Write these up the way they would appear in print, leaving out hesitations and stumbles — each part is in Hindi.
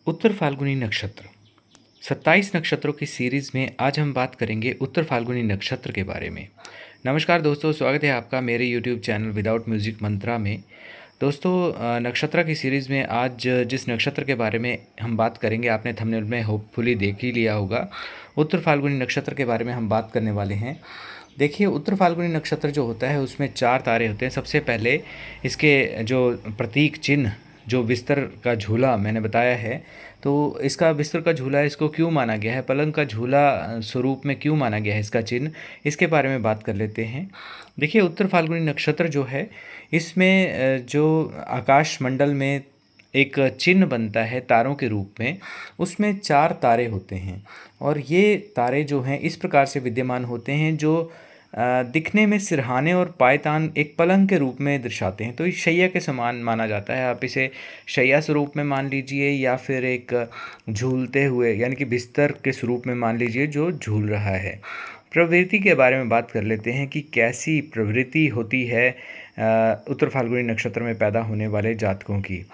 उत्तर फाल्गुनी नक्षत्र 27 नक्षत्रों की सीरीज़ में आज हम बात करेंगे उत्तर फाल्गुनी नक्षत्र के बारे में। नमस्कार दोस्तों, स्वागत है आपका मेरे यूट्यूब चैनल विदाउट म्यूज़िक मंत्रा में। दोस्तों, नक्षत्र की सीरीज़ में आज जिस नक्षत्र के बारे में हम बात करेंगे, आपने थंबनेल में होपफुली देख ही लिया होगा। उत्तर फाल्गुनी नक्षत्र के बारे में हम बात करने वाले हैं। देखिए, उत्तर फाल्गुनी नक्षत्र जो होता है उसमें 4 तारे होते हैं। सबसे पहले इसके जो प्रतीक चिन्ह, जो बिस्तर का झूला मैंने बताया है, तो इसका बिस्तर का झूला इसको क्यों माना गया है, पलंग का झूला स्वरूप में क्यों माना गया है इसका चिन्ह, इसके बारे में बात कर लेते हैं। देखिए, उत्तर फाल्गुनी नक्षत्र जो है इसमें जो आकाश मंडल में एक चिन्ह बनता है तारों के रूप में, उसमें 4 तारे होते हैं। और ये तारे जो हैं इस प्रकार से विद्यमान होते हैं जो दिखने में सिरहाने और पायतान एक पलंग के रूप में दर्शाते हैं। तो इस शैया के समान माना जाता है। आप इसे शैया स्वरूप में मान लीजिए या फिर एक झूलते हुए यानी कि बिस्तर के स्वरूप में मान लीजिए जो झूल रहा है। प्रवृत्ति के बारे में बात कर लेते हैं कि कैसी प्रवृत्ति होती है उत्तर फाल्गुनी नक्षत्र में पैदा होने वाले जातकों की।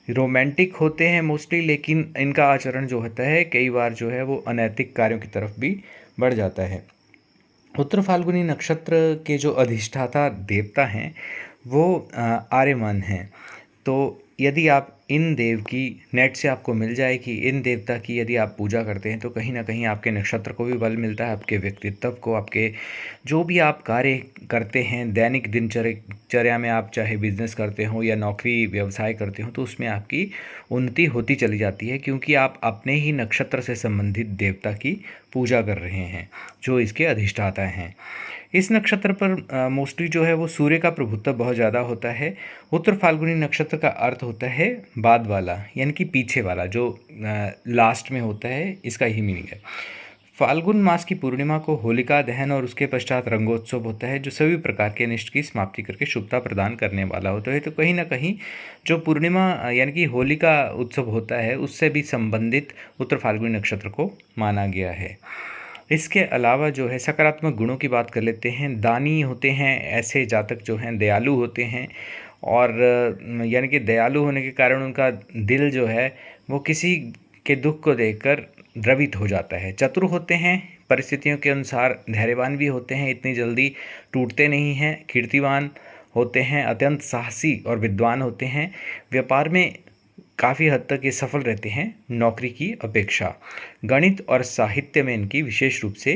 रोमांटिक होते हैं मोस्टली, लेकिन इनका आचरण जो होता है कई बार जो है वो अनैतिक कार्यों की तरफ भी बढ़ जाता है। उत्तर फाल्गुनी नक्षत्र के जो अधिष्ठाता देवता हैं वो आर्यमान हैं। तो यदि आप इन देव की नेट से आपको मिल जाएगी, इन देवता की यदि आप पूजा करते हैं तो कहीं ना कहीं आपके नक्षत्र को भी बल मिलता है, आपके व्यक्तित्व को, आपके जो भी आप कार्य करते हैं दैनिक दिनचर्या में, आप चाहे बिजनेस करते हो या नौकरी व्यवसाय करते हो, तो उसमें आपकी उन्नति होती चली जाती है, क्योंकि आप अपने ही नक्षत्र से संबंधित देवता की पूजा कर रहे हैं जो इसके अधिष्ठाता हैं। इस नक्षत्र पर मोस्टली जो है वो सूर्य का प्रभुत्व बहुत ज़्यादा होता है। उत्तर फाल्गुनी नक्षत्र का अर्थ होता है बाद वाला, यानी कि पीछे वाला, जो लास्ट में होता है, इसका ही मीनिंग है। फाल्गुन मास की पूर्णिमा को होलिका दहन और उसके पश्चात रंगोत्सव होता है, जो सभी प्रकार के अनिष्ट की समाप्ति करके शुभता प्रदान करने वाला होता है। तो कहीं ना कहीं जो पूर्णिमा यानी कि होलिका उत्सव होता है उससे भी संबंधित उत्तर फाल्गुनी नक्षत्र को माना गया है। इसके अलावा जो है सकारात्मक गुणों की बात कर लेते हैं। दानी होते हैं ऐसे जातक जो हैं, दयालु होते हैं, और यानी कि दयालु होने के कारण उनका दिल जो है वो किसी के दुख को देखकर द्रवित हो जाता है। चतुर होते हैं, परिस्थितियों के अनुसार धैर्यवान भी होते हैं, इतनी जल्दी टूटते नहीं हैं। कीर्तिवान होते हैं, अत्यंत साहसी और विद्वान होते हैं। व्यापार में काफ़ी हद तक ये सफल रहते हैं नौकरी की अपेक्षा। गणित और साहित्य में इनकी विशेष रूप से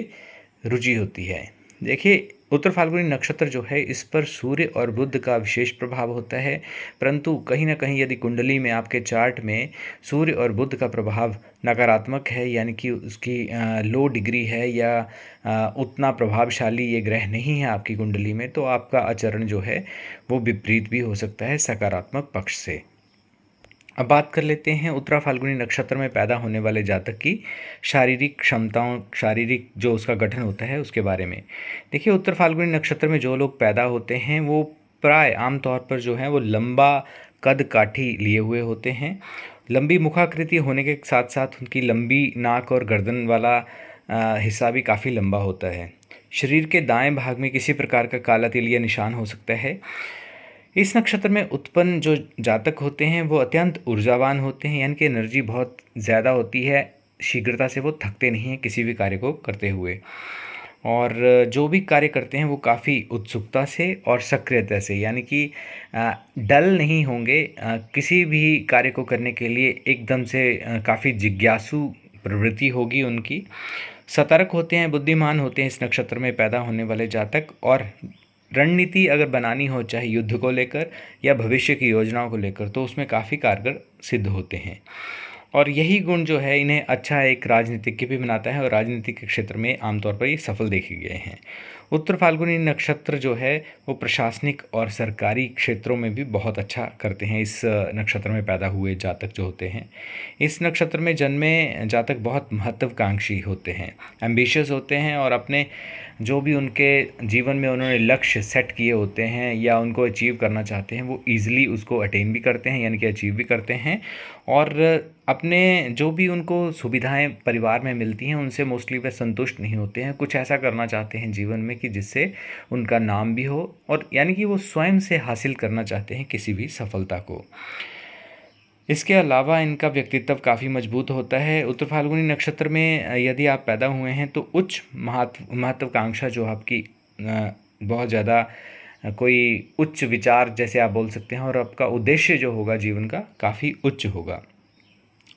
रुचि होती है। देखिए, उत्तर फाल्गुनी नक्षत्र जो है इस पर सूर्य और बुध का विशेष प्रभाव होता है, परंतु कहीं ना कहीं यदि कुंडली में आपके चार्ट में सूर्य और बुध का प्रभाव नकारात्मक है, यानी कि उसकी लो डिग्री है या उतना प्रभावशाली ये ग्रह नहीं है आपकी कुंडली में, तो आपका आचरण जो है वो विपरीत भी हो सकता है सकारात्मक पक्ष से। अब बात कर लेते हैं उत्तरा फाल्गुनी नक्षत्र में पैदा होने वाले जातक की शारीरिक क्षमताओं, शारीरिक जो उसका गठन होता है उसके बारे में। देखिए, उत्तर फाल्गुनी नक्षत्र में जो लोग पैदा होते हैं वो प्राय आमतौर पर जो है वो लंबा कद काठी लिए हुए होते हैं। लंबी मुखाकृति होने के साथ साथ उनकी लंबी नाक और गर्दन वाला हिस्सा भी काफ़ी लंबा होता है। शरीर के दाएं भाग में किसी प्रकार का काला तिल या निशान हो सकता है। इस नक्षत्र में उत्पन्न जो जातक होते हैं वो अत्यंत ऊर्जावान होते हैं, यानी कि एनर्जी बहुत ज़्यादा होती है, शीघ्रता से वो थकते नहीं हैं किसी भी कार्य को करते हुए, और जो भी कार्य करते हैं वो काफ़ी उत्सुकता से और सक्रियता से, यानी कि डल नहीं होंगे। किसी भी कार्य को करने के लिए एकदम से काफ़ी जिज्ञासु प्रवृत्ति होगी उनकी। सतर्क होते हैं, बुद्धिमान होते हैं इस नक्षत्र में पैदा होने वाले जातक, और रणनीति अगर बनानी हो, चाहे युद्ध को लेकर या भविष्य की योजनाओं को लेकर, तो उसमें काफ़ी कारगर सिद्ध होते हैं। और यही गुण जो है इन्हें अच्छा एक राजनीतिज्ञ भी बनाता है, और राजनीति के क्षेत्र में आमतौर पर ये सफल देखे गए हैं। उत्तर फाल्गुनी नक्षत्र जो है वो प्रशासनिक और सरकारी क्षेत्रों में भी बहुत अच्छा करते हैं इस नक्षत्र में पैदा हुए जातक जो होते हैं। इस नक्षत्र में जन्मे जातक बहुत महत्वाकांक्षी होते हैं, एम्बिशियस होते हैं, और अपने जो भी उनके जीवन में उन्होंने लक्ष्य सेट किए होते हैं या उनको अचीव करना चाहते हैं वो ईज़िली उसको अटेन भी करते हैं, यानी कि अचीव भी करते हैं। और अपने जो भी उनको सुविधाएं परिवार में मिलती हैं उनसे मोस्टली वे संतुष्ट नहीं होते हैं, कुछ ऐसा करना चाहते हैं जीवन में कि जिससे उनका नाम भी हो, और यानी कि वो स्वयं से हासिल करना चाहते हैं किसी भी सफलता को। इसके अलावा इनका व्यक्तित्व काफ़ी मजबूत होता है। उत्तर फाल्गुनी नक्षत्र में यदि आप पैदा हुए हैं तो उच्च महत्वाकांक्षा जो आपकी बहुत ज़्यादा कोई उच्च विचार जैसे आप बोल सकते हैं, और आपका उद्देश्य जो होगा जीवन का काफ़ी उच्च होगा।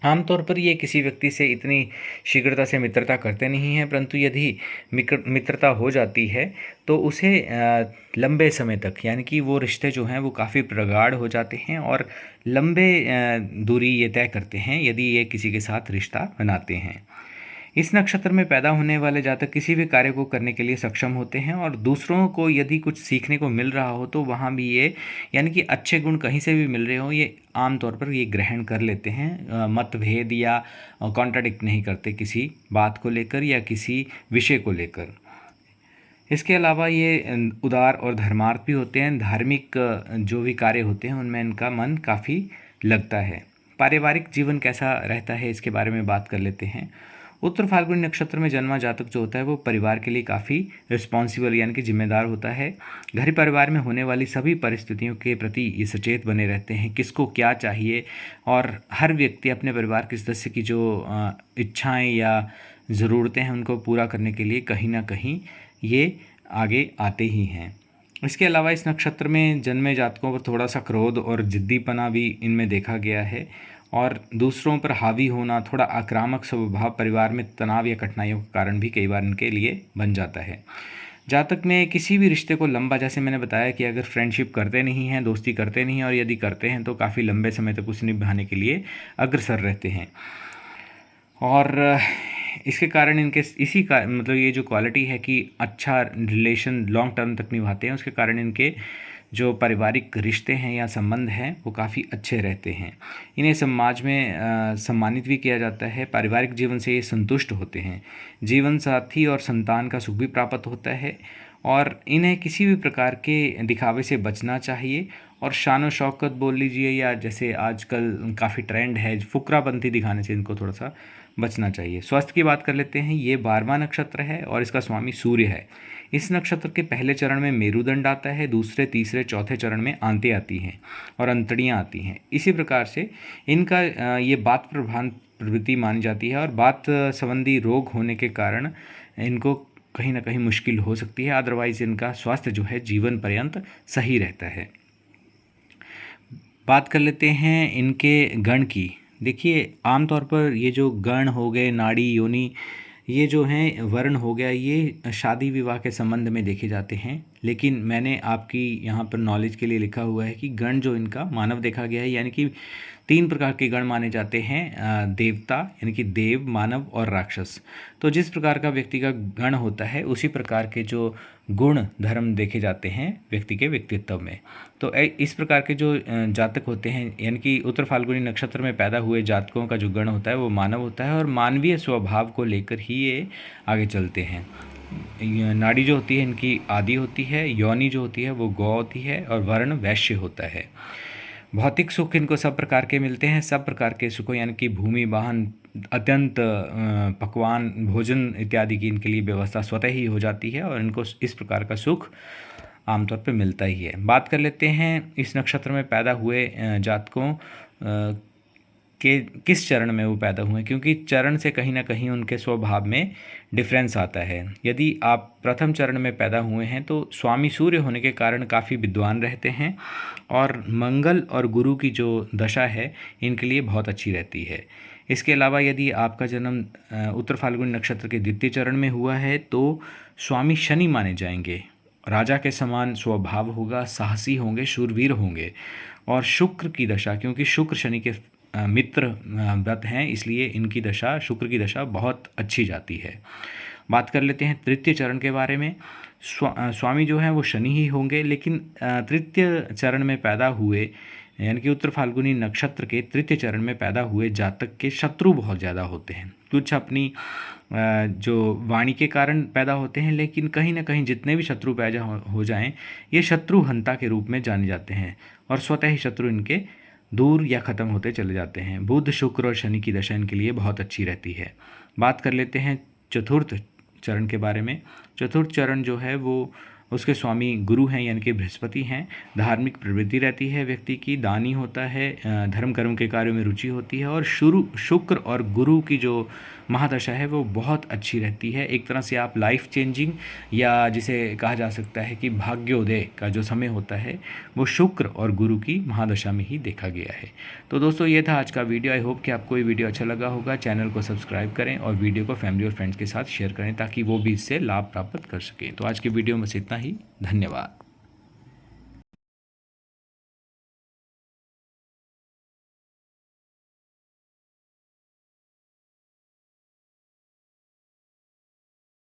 आमतौर पर ये किसी व्यक्ति से इतनी शीघ्रता से मित्रता करते नहीं हैं, परंतु यदि मित्रता हो जाती है तो उसे लंबे समय तक, यानी कि वो रिश्ते जो हैं वो काफ़ी प्रगाढ़ हो जाते हैं और लंबे दूरी ये तय करते हैं यदि ये किसी के साथ रिश्ता बनाते हैं। इस नक्षत्र में पैदा होने वाले जातक किसी भी कार्य को करने के लिए सक्षम होते हैं, और दूसरों को यदि कुछ सीखने को मिल रहा हो तो वहाँ भी ये, यानी कि अच्छे गुण कहीं से भी मिल रहे हो, ये आमतौर पर ये ग्रहण कर लेते हैं। मतभेद या कॉन्ट्राडिक्ट नहीं करते किसी बात को लेकर या किसी विषय को लेकर। इसके अलावा ये उदार और धर्मार्थ भी होते हैं। धार्मिक जो भी कार्य होते हैं उनमें इनका मन काफ़ी लगता है। पारिवारिक जीवन कैसा रहता है इसके बारे में बात कर लेते हैं। उत्तर फाल्गुनी नक्षत्र में जन्मा जातक जो होता है वो परिवार के लिए काफ़ी रिस्पॉन्सिबल, यानी कि जिम्मेदार होता है। घर परिवार में होने वाली सभी परिस्थितियों के प्रति ये सचेत बने रहते हैं, किसको क्या चाहिए, और हर व्यक्ति अपने परिवार के सदस्य की जो इच्छाएं या ज़रूरतें हैं उनको पूरा करने के लिए कहीं ना कहीं ये आगे आते ही हैं। इसके अलावा इस नक्षत्र में जन्मे जातकों पर थोड़ा सा क्रोध और जिद्दीपना भी इनमें देखा गया है, और दूसरों पर हावी होना, थोड़ा आक्रामक स्वभाव परिवार में तनाव या कठिनाइयों का कारण भी कई बार इनके लिए बन जाता है। जातक में किसी भी रिश्ते को लंबा, जैसे मैंने बताया कि अगर फ्रेंडशिप करते नहीं हैं, दोस्ती करते नहीं हैं, और यदि करते हैं तो काफ़ी लंबे समय तक उसे निभाने के लिए अग्रसर रहते हैं। और इसके कारण इनके इसी का मतलब ये जो क्वालिटी है कि अच्छा रिलेशन लॉन्ग टर्म तक निभाते हैं, उसके कारण इनके जो पारिवारिक रिश्ते हैं या संबंध हैं वो काफ़ी अच्छे रहते हैं। इन्हें समाज में सम्मानित भी किया जाता है। पारिवारिक जीवन से ये संतुष्ट होते हैं। जीवन साथी और संतान का सुख भी प्राप्त होता है, और इन्हें किसी भी प्रकार के दिखावे से बचना चाहिए, और शान व शौकत बोल लीजिए, या जैसे आजकल काफ़ी ट्रेंड है फुकरापंथी दिखाने से इनको थोड़ा सा बचना चाहिए। स्वास्थ्य की बात कर लेते हैं। ये 12वां नक्षत्र है और इसका स्वामी सूर्य है। इस नक्षत्र के पहले चरण में मेरुदंड आता है, दूसरे तीसरे चौथे चरण में आंतें आती हैं और अंतड़ियाँ आती हैं। इसी प्रकार से इनका ये बात प्रधान प्रवृत्ति मानी जाती है, और बात संबंधी रोग होने के कारण इनको कहीं ना कहीं मुश्किल हो सकती है। अदरवाइज़ इनका स्वास्थ्य जो है जीवन पर्यंत सही रहता है। बात कर लेते हैं इनके गण की। देखिए, आमतौर पर ये जो गण हो गए, नाड़ी, योनि, ये जो हैं वर्ण हो गया, ये शादी विवाह के संबंध में देखे जाते हैं। लेकिन मैंने आपकी यहाँ पर नॉलेज के लिए लिखा हुआ है कि गण जो इनका मानव देखा गया है, यानी कि 3 प्रकार के गण माने जाते हैं। देवता यानी कि देव, मानव और राक्षस। तो जिस प्रकार का व्यक्ति का गण होता है उसी प्रकार के जो गुण धर्म देखे जाते हैं व्यक्ति के व्यक्तित्व में। तो इस प्रकार के जो जातक होते हैं, यानी कि उत्तर फाल्गुनी नक्षत्र में पैदा हुए जातकों का जो गण होता है वो मानव होता है, और मानवीय स्वभाव को लेकर ही ये आगे चलते हैं। नाड़ी जो होती है इनकी आदि होती है, योनि जो होती है वो गौ होती है, और वर्ण वैश्य होता है। भौतिक सुख इनको सब प्रकार के मिलते हैं। सब प्रकार के सुखों यानी कि भूमि, वाहन, अत्यंत पकवान, भोजन इत्यादि की इनके लिए व्यवस्था स्वतः ही हो जाती है, और इनको इस प्रकार का सुख आमतौर पर मिलता ही है। बात कर लेते हैं इस नक्षत्र में पैदा हुए जातकों के किस चरण में वो पैदा हुए, क्योंकि चरण से कहीं ना कहीं उनके स्वभाव में डिफरेंस आता है। यदि आप प्रथम चरण में पैदा हुए हैं तो स्वामी सूर्य होने के कारण काफ़ी विद्वान रहते हैं, और मंगल और गुरु की जो दशा है इनके लिए बहुत अच्छी रहती है। इसके अलावा यदि आपका जन्म उत्तर फाल्गुनी नक्षत्र के द्वितीय चरण में हुआ है तो स्वामी शनि माने जाएंगे। राजा के समान स्वभाव होगा, साहसी होंगे, शूरवीर होंगे। और शुक्र की दशा, क्योंकि शुक्र शनि के मित्र व्रत हैं, इसलिए इनकी दशा, शुक्र की दशा बहुत अच्छी जाती है। बात कर लेते हैं तृतीय चरण के बारे में। स्वामी जो हैं वो शनि ही होंगे, लेकिन तृतीय चरण में पैदा हुए, यानी कि उत्तर फाल्गुनी नक्षत्र के तृतीय चरण में पैदा हुए जातक के शत्रु बहुत ज़्यादा होते हैं। कुछ अपनी जो वाणी के कारण पैदा होते हैं, लेकिन कहीं ना कहीं जितने भी शत्रु पैदा हो जाएं, ये शत्रु हंता के रूप में जाने जाते हैं, और स्वतः ही शत्रु इनके दूर या ख़त्म होते चले जाते हैं। बुध, शुक्र और शनि की दशा इनके लिए बहुत अच्छी रहती है। बात कर लेते हैं चतुर्थ चरण के बारे में। चतुर्थ चरण जो है वो उसके स्वामी गुरु हैं यानी कि बृहस्पति हैं। धार्मिक प्रवृत्ति रहती है व्यक्ति की, दानी होता है, धर्म कर्म के कार्यों में रुचि होती है और शुक्र और गुरु की जो महादशा है वो बहुत अच्छी रहती है। एक तरह से आप लाइफ चेंजिंग या जिसे कहा जा सकता है कि भाग्योदय का जो समय होता है वो शुक्र और गुरु की महादशा में ही देखा गया है। तो दोस्तों ये था आज का वीडियो। आई होप कि आपको ये वीडियो अच्छा लगा होगा। चैनल को सब्सक्राइब करें और वीडियो को फैमिली और फ्रेंड्स के साथ शेयर करें ताकि वो भी इससे लाभ प्राप्त कर सकें। तो आज की वीडियो में बस इतना ही। धन्यवाद।